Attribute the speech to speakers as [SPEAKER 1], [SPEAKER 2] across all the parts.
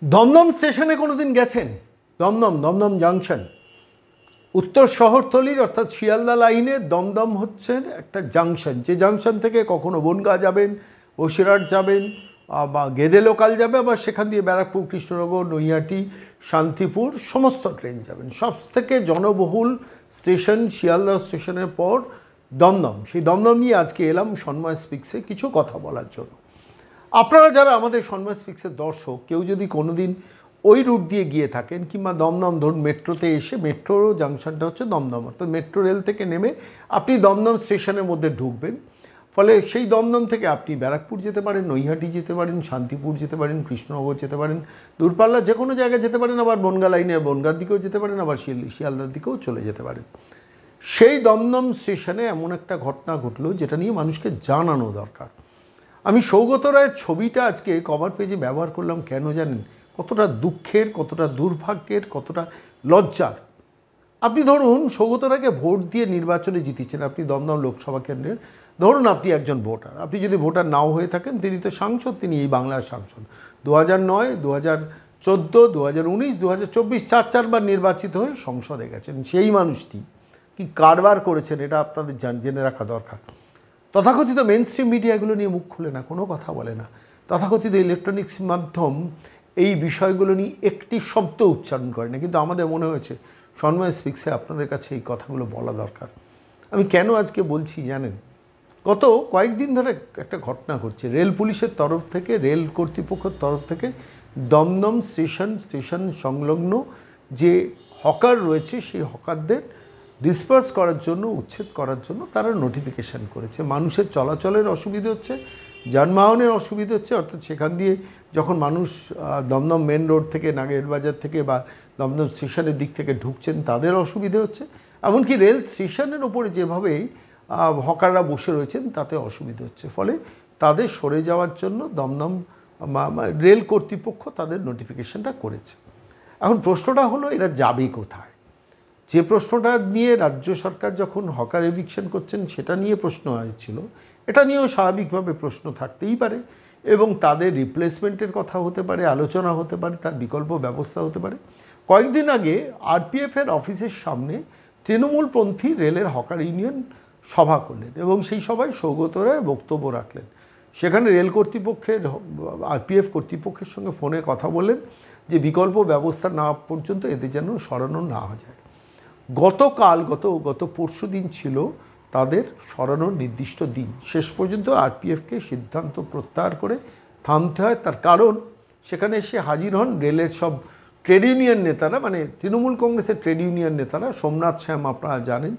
[SPEAKER 1] দমদম স্টেশনে কোনোদিন গেছেন? দমদম জাংশন, উত্তর শহরতলির অর্থাৎ শিয়ালদা লাইনে দমদম হচ্ছে একটা জাংশন, যে জাংশন থেকে কখনো বনগাঁ যাবেন, বসিরহাট যাবেন, বা গেদে লোকাল যাবে, আবার সেখান দিয়ে ব্যারাকপুর, কৃষ্ণনগর, নৈহাটি, শান্তিপুর সমস্ত ট্রেন যাবেন। সব থেকে জনবহুল স্টেশন শিয়ালদা স্টেশনের পর দমদম। সেই দমদম নিয়ে আজকে এলাম সন্ময় স্পিক্সে কিছু কথা বলার জন্য। আপনারা যারা আমাদের সন্ময় স্পিক্সের দর্শক, কেউ যদি কোনো দিন ওই রুট দিয়ে গিয়ে থাকেন, কিংবা দমদম ধরুন মেট্রোতে এসে, মেট্রোর জাংশনটা হচ্ছে দমদম, অর্থাৎ মেট্রো রেল থেকে নেমে আপনি দমদম স্টেশনের মধ্যে ঢুকবেন, ফলে সেই দমদম থেকে আপনি ব্যারাকপুর যেতে পারেন, নৈহাটি যেতে পারেন, শান্তিপুর যেতে পারেন, কৃষ্ণনগর যেতে পারেন, দূরপাল্লার যে কোনো জায়গায় যেতে পারেন, আবার বনগাঁ লাইনের বনগাঁর দিকেও যেতে পারেন, আবার শিয়ালদার দিকেও চলে যেতে পারেন। সেই দমদম স্টেশনে এমন একটা ঘটনা ঘটলো যেটা নিয়ে মানুষকে জানানো দরকার। আমি সৌগত রায়ের ছবিটা আজকে কভার পেজে ব্যবহার করলাম কেন জানেন? কতটা দুঃখের, কতটা দুর্ভাগ্যের, কতটা লজ্জার। আপনি ধরুন সৌগত রায়কে ভোট দিয়ে নির্বাচনে জিতেছেন, আপনি দমদম লোকসভা কেন্দ্রের, ধরুন আপনি একজন ভোটার। আপনি যদি ভোটার নাও হয়ে থাকেন, তিনি তো সাংসদ, তিনি এই বাংলার সাংসদ। 2009, 2014, 2019, 2024 চারবার নির্বাচিত হয়ে সংসদে গেছেন। সেই মানুষটি কি কারবার করেছেন এটা আপনাদের জেনে রাখা দরকার। তথাকথিত মেন স্ট্রিম মিডিয়া এগুলো নিয়ে মুখ খুলে না, কোনো কথা বলে না। তথাকথিত ইলেকট্রনিক্স মাধ্যম এই বিষয়গুলো নিয়ে একটি শব্দ উচ্চারণ করে না, কিন্তু আমাদের মনে হয়েছে সন্ময় স্পিক্সে আপনাদের কাছে এই কথাগুলো বলা দরকার। আমি কেন আজকে বলছি জানেন? গত কয়েকদিন ধরে একটা ঘটনা ঘটছে। রেল পুলিশের তরফ থেকে, রেল কর্তৃপক্ষের তরফ থেকে দমদম স্টেশন সংলগ্ন যে হকার রয়েছে, সেই হকারদের ডিসপার্স করার জন্য, উচ্ছেদ করার জন্য তারা নোটিফিকেশান করেছে। মানুষের চলাচলের অসুবিধে হচ্ছে, যানবাহনের অসুবিধে হচ্ছে, অর্থাৎ সেখান দিয়ে যখন মানুষ দমদম মেন রোড থেকে, নাগের বাজার থেকে বা দমদম স্টেশনের দিক থেকে ঢুকছেন, তাদের অসুবিধে হচ্ছে। এমনকি রেল স্টেশনের ওপরে যেভাবেই হকাররা বসে রয়েছেন, তাতে অসুবিধে হচ্ছে। ফলে তাদের সরে যাওয়ার জন্য দমদম রেল কর্তৃপক্ষ তাদের নোটিফিকেশানটা করেছে। এখন প্রশ্নটা হলো, এরা যাবে কোথায়? যে প্রশ্নটা নিয়ে রাজ্য সরকার যখন হকার এভিকশন করছেন সেটা নিয়ে প্রশ্ন হয়েছিল, এটা নিয়েও স্বাভাবিকভাবে প্রশ্ন থাকতেই পারে, এবং তাদের রিপ্লেসমেন্টের কথা হতে পারে, আলোচনা হতে পারে, তার বিকল্প ব্যবস্থা হতে পারে। কয়েকদিন আগে আরপিএফের অফিসের সামনে তৃণমূলপন্থী রেলের হকার ইউনিয়ন সভা করলেন, এবং সেই সভায় সৌগত রায় বক্তব্য রাখলেন। সেখানে রেল কর্তৃপক্ষের, আরপিএফ কর্তৃপক্ষের সঙ্গে ফোনে কথা বললেন যে বিকল্প ব্যবস্থা না পর্যন্ত এদের যেন সরানো না যায়। গত পরশু দিন ছিল তাদের সরানোর নির্দিষ্ট দিন। শেষ পর্যন্ত আরপিএফকে সিদ্ধান্ত প্রত্যাহার করে থামতে হয়। তার কারণ, সেখানে এসে হাজির হন রেলের সব ট্রেড ইউনিয়ন নেতারা, মানে তৃণমূল কংগ্রেসের ট্রেড ইউনিয়ন নেতারা। সোমনাথ শ্যাম আপনারা জানেন,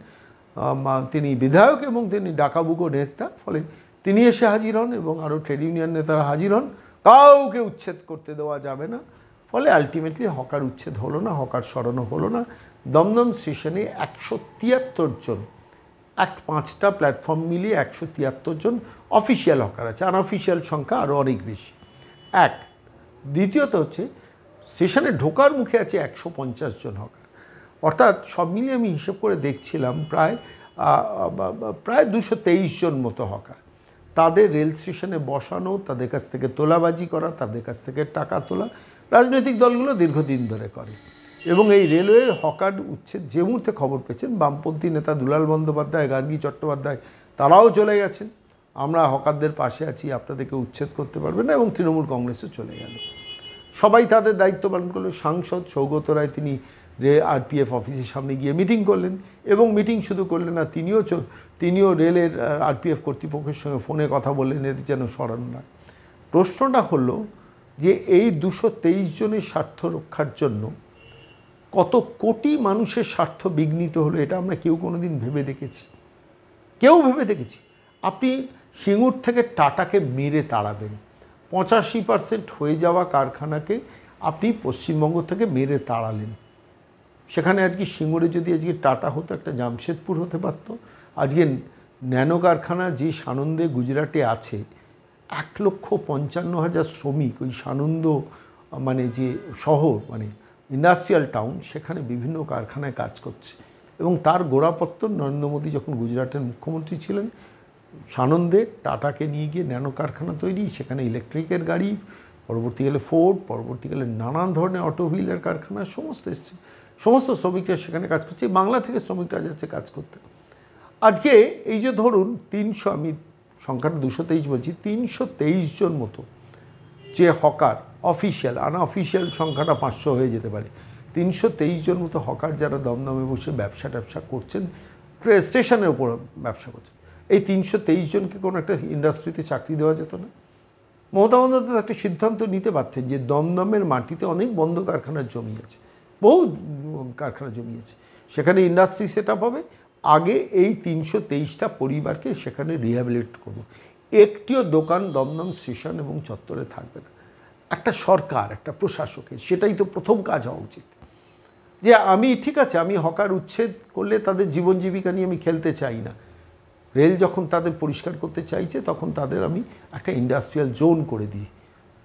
[SPEAKER 1] তিনি বিধায়ক এবং তিনি ডাকাবুকো নেতা, ফলে তিনি এসে হাজির হন এবং আরও ট্রেড ইউনিয়ন নেতারা হাজির হন। কাউকে উচ্ছেদ করতে দেওয়া যাবে না। ফলে আলটিমেটলি হকার উচ্ছেদ হলো না, হকার সরানো হলো না। দমদম স্টেশনে 173 জন, 5টা প্ল্যাটফর্ম মিলিয়ে 173 জন অফিসিয়াল হকার আছে, আনঅফিসিয়াল সংখ্যা আরও অনেক বেশি। দ্বিতীয়ত হচ্ছে, স্টেশনে ঢোকার মুখে আছে 150 জন হকার। অর্থাৎ সব মিলিয়ে আমি হিসেব করে দেখছিলাম প্রায় 223 জন মতো হকার। তাদের রেল স্টেশনে বসানো, তাদের কাছ থেকে তোলাবাজি করা, তাদের কাছ থেকে টাকা তোলা রাজনৈতিক দলগুলো দীর্ঘদিন ধরে করে। এবং এই রেলওয়ে হকার উচ্ছেদ যে মুহূর্তে খবর পেয়েছেন, বামপন্থী নেতা দুলাল বন্দ্যোপাধ্যায়, গার্গী চট্টোপাধ্যায়, তারাও চলে গেছেন, আমরা হকারদের পাশে আছি, আপনাদেরকে উচ্ছেদ করতে পারবেন না, এবং তৃণমূল কংগ্রেসও চলে গেল। সবাই তাদের দায়িত্ব পালন করলো। সাংসদ সৌগত রায় তিনি আরপিএফ অফিসের সামনে গিয়ে মিটিং করলেন, এবং মিটিং শুধু করলেন না, তিনিও রেলের আরপিএফ কর্তৃপক্ষের সঙ্গে ফোনে কথা বললেন, এদের যেন সরানো না। প্রশ্নটা হলো যে এই 223 জনের স্বার্থ রক্ষার জন্য কত কোটি মানুষের স্বার্থ বিঘ্নিত হলো, এটা আমরা কেউ কোনো দিন ভেবে দেখেছি? আপনি সিঙ্গুর থেকে টাটাকে মেরে তাড়াবেন, 85% হয়ে যাওয়া কারখানাকে আপনি পশ্চিমবঙ্গ থেকে মেরে তাড়ালেন। সেখানে আজকে সিঙ্গুরে যদি আজকে টাটা হতো, একটা জামশেদপুর হতে পারত। আজকে ন্যানো কারখানা যে সানন্দে গুজরাটে আছে, 1,55,000 শ্রমিক ওই সানন্দ মানে যে শহর, মানে ইন্ডাস্ট্রিয়াল টাউন, সেখানে বিভিন্ন কারখানায় কাজ করছে। এবং তার গোড়াপত্তন নরেন্দ্র মোদী যখন গুজরাটের মুখ্যমন্ত্রী ছিলেন, সানন্দে টাটাকে নিয়ে গিয়ে ন্যানো কারখানা তৈরি, সেখানে ইলেকট্রিকের গাড়ি, পরবর্তীকালে ফোর্ড, পরবর্তীকালে নানান ধরনের অটোমোবাইলের কারখানা সমস্ত এসছে, সমস্ত শ্রমিকরা সেখানে কাজ করছে, বাংলা থেকে শ্রমিকরা যাচ্ছে কাজ করতে। আজকে এই যে ধরুন 300, আমি সংখ্যাটা 223 বলছি, 323 জন মতো যে হকার, অফিসিয়াল, আনঅফিসিয়াল সংখ্যাটা 500 হয়ে যেতে পারে, 323 জন মতো হকার যারা দমদমে বসে ব্যবসা করছেন, স্টেশনের উপর ব্যবসা করছেন, এই 323 জনকে কোনো একটা ইন্ডাস্ট্রিতে চাকরি দেওয়া যেত না? মমতা বন্দ্যোপাধ্যায় একটা সিদ্ধান্ত নিতে পারতেন যে দমদমের মাটিতে অনেক বন্ধ কারখানার জমি আছে, বহু কারখানা জমি আছে, সেখানে ইন্ডাস্ট্রি সেট আপ হবে, আগে এই 323টা পরিবারকে সেখানে রিহ্যাবিলিটেট করব। একটিও দোকান দমদম স্টেশন এবং চত্বরে থাকবে না। একটা সরকার, একটা প্রশাসকের সেটাই তো প্রথম কাজ হওয়া উচিত। যে আমি ঠিক আছে, আমি হকার উচ্ছেদ করলে তাদের জীবন জীবিকা নিয়ে আমি খেলতে চাই না, রেল যখন তাদের পরিষ্কার করতে চাইছে তখন তাদের আমি একটা ইন্ডাস্ট্রিয়াল জোন করে দিই,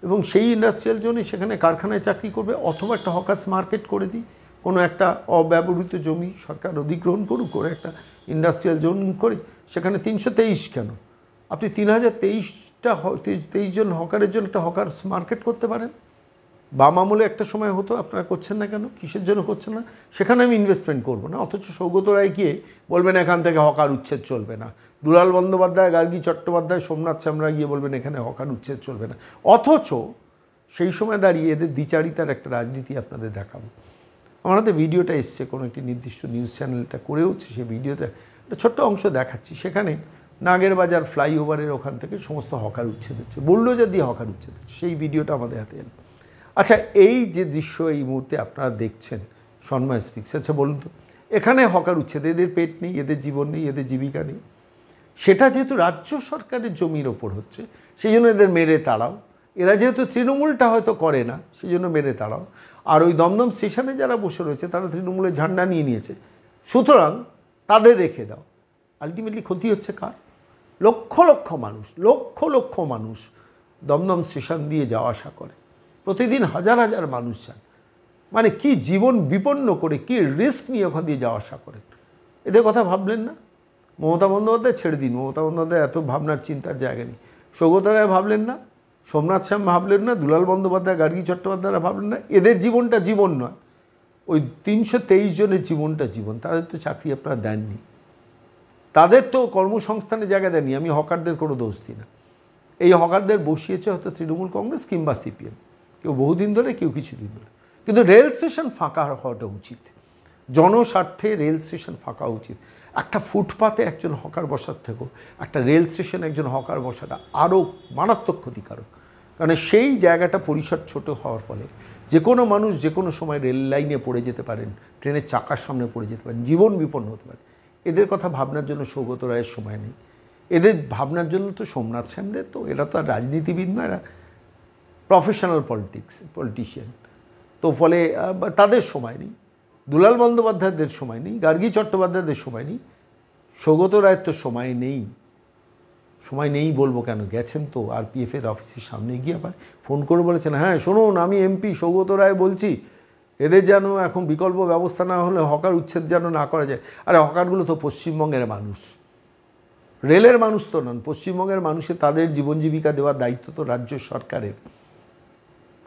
[SPEAKER 1] এবং সেই ইন্ডাস্ট্রিয়াল জোনে সেখানে কারখানায় চাকরি করবে, অথবা একটা হকার্স মার্কেট করে দিই, কোনো একটা অব্যবহৃত জমি সরকার অধিগ্রহণ করুক, করে একটা ইন্ডাস্ট্রিয়াল জোন করে সেখানে 323 কেন, আপনি 3023 জন হকারের জন্য একটা হকার্স মার্কেট করতে পারেন। বাম আমলে একটা সময় হতো, আপনারা করছেন না কেন, কিসের জন্য করছেন না? সেখানে আমি ইনভেস্টমেন্ট করবো না, অথচ সৌগত রায় গিয়ে বলবেন এখান থেকে হকার উচ্ছেদ চলবে না, দুলাল বন্দ্যোপাধ্যায়, গার্গী চট্টোপাধ্যায়, সোমনাথ চামড়া গিয়ে বলবেন এখানে হকার উচ্ছেদ চলবে না। অথচ সেই সময় দাঁড়িয়ে এদের দ্বিচারিতার একটা রাজনীতি আপনাদের দেখাবো। আমার হাতে ভিডিওটা এসছে, কোনো একটি নির্দিষ্ট নিউজ চ্যানেলটা করেওছে, সেই ভিডিওটা একটা ছোট্ট অংশ দেখাচ্ছি। সেখানে নাগেরবাজার ফ্লাইওভারের ওখান থেকে সমস্ত হকার উচ্ছেদ হচ্ছে, বুলডোজার দিয়ে হকার উচ্ছেদ হচ্ছে, সেই ভিডিওটা আমাদের হাতে এলো। আচ্ছা, এই যে দৃশ্য এই মুহূর্তে আপনারা দেখছেন সন্ময় স্পিক্স, আচ্ছা বলুন তো, এখানে হকার উচ্ছেদ, এদের পেট নেই, এদের জীবন নেই, এদের জীবিকা নেই, সেটা যেহেতু রাজ্য সরকারের জমির ওপর হচ্ছে সেই জন্য এদের মেরে তাড়াও। এরা যেহেতু তৃণমূলটা হয়তো করে না সেই জন্য মেরে তাড়াও। আর ওই দমদম স্টেশনে যারা বসে রয়েছে তারা তৃণমূলের ঝান্ডা নিয়ে নিয়েছে, সুতরাং তাদের রেখে দাও। আলটিমেটলি ক্ষতি হচ্ছে কার? লক্ষ লক্ষ মানুষ দমদম স্টেশন দিয়ে যাওয়া আসা করে, প্রতিদিন হাজার হাজার মানুষ যান, মানে কি জীবন বিপন্ন করে, কি রিস্ক নিয়ে ওখান দিয়ে যাওয়া আসা করেন। এদের কথা ভাবলেন না? মমতা বন্দ্যোপাধ্যায় ছেড়ে দিন, মমতা বন্দ্যোপাধ্যায় এত ভাবনার চিন্তার জায়গা নেই। সৌগত রায় ভাবলেন না, সোমনাথ শ্যাম ভাবলেন না, দুলাল বন্দ্যোপাধ্যায়, গার্গী চট্টোপাধ্যায়রা ভাবলেন না? এদের জীবনটা জীবন নয়, ওই 323 জনের জীবনটা জীবন। তাদের তো চাকরি আপনারা দেননি, তাদের তো কর্মসংস্থানের জায়গা দেননি। আমি হকারদের কোনো দোষ দিই না, এই হকারদের বসিয়েছে হয়তো তৃণমূল কংগ্রেস কিংবা সিপিএম, কেউ বহুদিন ধরে, কেউ কিছুদিন ধরে। কিন্তু রেল স্টেশন ফাঁকা হওয়াটা উচিত, জনস্বার্থে রেল স্টেশন ফাঁকা উচিত। একটা ফুটপাতে একজন হকার বসার থেকেও একটা রেল স্টেশনে একজন হকার বসাটা আরও মারাত্মক ক্ষতিকারক, কারণ সেই জায়গাটা পরিসর ছোট হওয়ার ফলে যে কোনো মানুষ যে কোনো সময় রেল লাইনে পড়ে যেতে পারেন, ট্রেনের চাকার সামনে পড়ে যেতে পারেন, জীবন বিপন্ন হতে পারে। এদের কথা ভাবনার জন্য সৌগত রায়ের সময় নেই, এদের ভাবনার জন্য তো সোমনাথ শ্যামদের, তো এরা তো আর রাজনীতিবিদ না, এরা প্রফেশনাল পলিটিশিয়ান, তো ফলে তাদের সময় নেই। দুলাল বন্দ্যোপাধ্যায়দের সময় নেই, গার্গী চট্টোপাধ্যায়দের সময় নেই, সৌগত রায়ের তো সময় নেই বলবো কেন, গেছেন তো আরপিএফের অফিসের সামনে গিয়ে আবার ফোন করে বলেছেন, হ্যাঁ শুনুন আমি এমপি সৌগত রায় বলছি, এদের যেন এখন বিকল্প ব্যবস্থা না হলে হকার উচ্ছেদ যেন না করা যায়। আরে হকারগুলো তো পশ্চিমবঙ্গের মানুষ, রেলের মানুষ তো নন, পশ্চিমবঙ্গের মানুষের তাদের জীবন জীবিকা দেওয়ার দায়িত্ব তো রাজ্য সরকারের।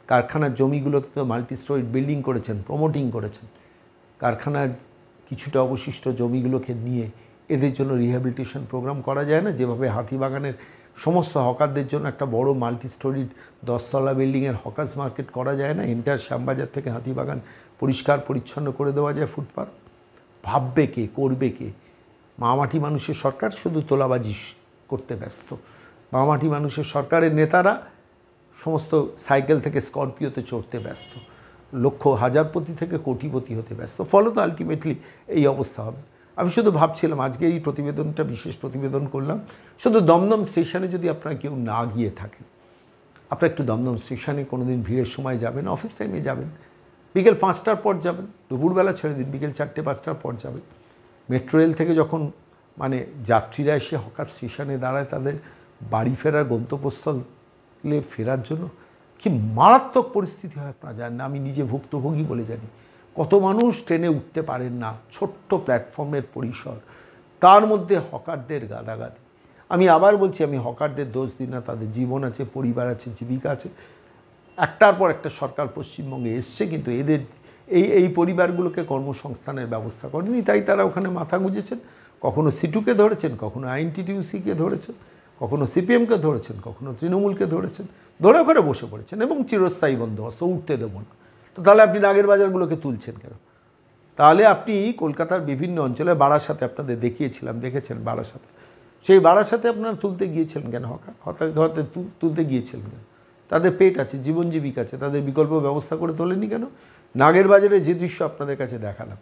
[SPEAKER 1] কারখানার জমিগুলোকে তো মাল্টি স্টোরি বিল্ডিং করেছেন, প্রমোটিং করেছেন, কারখানার কিছুটা অবশিষ্ট জমিগুলোকে নিয়ে এদের জন্য রিহ্যাবিলিটেশন প্রোগ্রাম করা যায় না? যেভাবে হাতিবাগানের সমস্ত হকারদের জন্য একটা বড় মাল্টি স্টোরিড 10তলা বিল্ডিংয়ের হকার্স মার্কেট করা যায় না? এন্টার শ্যামবাজার থেকে হাতিবাগান পরিষ্কার পরিচ্ছন্ন করে দেওয়া যায় ফুটপাত। ভাববে কে, করবে কে? মামাটি মানুষের সরকার শুধু তোলাবাজি করতে ব্যস্ত, মামাটি মানুষের সরকারের নেতারা সমস্ত সাইকেল থেকে স্করপিওতে চড়তে ব্যস্ত, লক্ষ হাজারপতি থেকে কোটিপতি হতে ব্যস্ত, ফলে তো আলটিমেটলি এই অবস্থা হবে। আমি শুধু ভাবছিলাম আজকে এই প্রতিবেদনটা, বিশেষ প্রতিবেদন করলাম, শুধু দমদম স্টেশনে যদি আপনারা কেউ না গিয়ে থাকেন, আপনারা একটু দমদম স্টেশনে কোনো দিন ভিড়ের সময় যাবেন, অফিস টাইমে যাবেন, বিকেল 5টার পর যাবেন, দুপুরবেলা ছেড়ে দিন, বিকেল 4টে-5টার পর যাবেন। মেট্রো রেল থেকে যখন মানে যাত্রীরা এসে হকার স্টেশনে দাঁড়ায় তাদের বাড়ি ফেরার গন্তব্যস্থলে ফেরার জন্য কি মারাত্মক পরিস্থিতি হয় আপনারা জানেন না, আমি নিজে ভুক্তভোগী বলে জানি। কত মানুষ ট্রেনে উঠতে পারেন না, ছোট্ট প্ল্যাটফর্মের পরিসর, তার মধ্যে হকারদের গাদাগাদি। আমি আবার বলছি, আমি হকারদের দোষ দিই না, তাদের জীবন আছে, পরিবার আছে, জীবিকা আছে। একটার পর একটা সরকার পশ্চিমবঙ্গে এসছে, কিন্তু এদের এই পরিবারগুলোকে কর্মসংস্থানের ব্যবস্থা করেনি, তাই তারা ওখানে মাথা গুঁজেছেন। কখনো সিটুকে ধরেছেন, কখনো আইএনটিটিউসিকে ধরেছেন, কখনো সিপিএমকে ধরেছেন, কখনো তৃণমূলকে ধরেছেন, ধরে ওখানে বসে পড়েছেন এবং চিরস্থায়ী বন্দোবস্ত, উঠতে দেবো না। তো তাহলে আপনি নাগের বাজারগুলোকে তুলছেন কেন? তাহলে আপনি কলকাতার বিভিন্ন অঞ্চলে, বারাসাতে আপনাদের দেখিয়েছিলাম, দেখেছেন বারাসাতে, সেই বারাসাতে আপনারা তুলতে গিয়েছিলেন কেন? হঠাৎ তুলতে গিয়েছিলেন কেন? তাদের পেট আছে, জীবন জীবিকা আছে, তাদের বিকল্প ব্যবস্থা করে তোলেনি কেন? নাগের বাজারে যে দৃশ্য আপনাদের কাছে দেখালাম,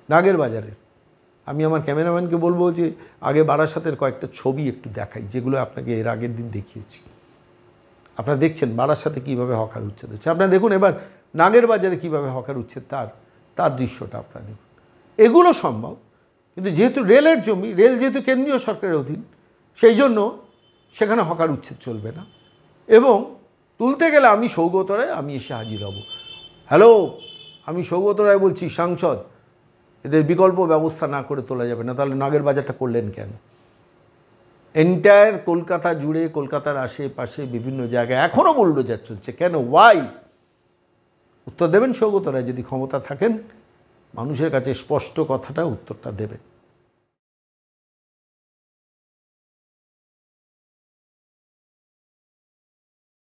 [SPEAKER 1] নাগের বাজারের, আমি আমার ক্যামেরাম্যানকে বলবো যে আগে বারাসাতের কয়েকটা ছবি একটু দেখাই, যেগুলো আপনাকে এর আগের দিন দেখিয়েছি। আপনারা দেখছেন বারাসাতে কীভাবে হকার উচ্ছেদ হচ্ছে, আপনারা দেখুন এবার নাগের বাজারে কীভাবে হকার উচ্ছেদ, তার দৃশ্যটা আপনারা দেখুন। এগুলো সম্ভব, কিন্তু যেহেতু রেলের জমি, রেল যেহেতু কেন্দ্রীয় সরকারের অধীন, সেই জন্য সেখানে হকার উচ্ছেদ চলবে না। এবং তুলতে গেলে আমি সৌগত রায়, আমি এসে হাজির হব। হ্যালো, আমি সৌগত রায় বলছি, সাংসদ, এদের বিকল্প ব্যবস্থা না করে তোলা যাবে না। তাহলে নাগের বাজারটা করলেন কেন? এন্টায়ার কলকাতা জুড়ে, কলকাতার আশেপাশে বিভিন্ন জায়গায় এখনও বুলডোজার চলছে কেন? ওয়াই? উত্তর দেবেন সৌগত রায়, যদি ক্ষমতা থাকেন মানুষের কাছে স্পষ্ট কথাটা উত্তরটা দেবেন।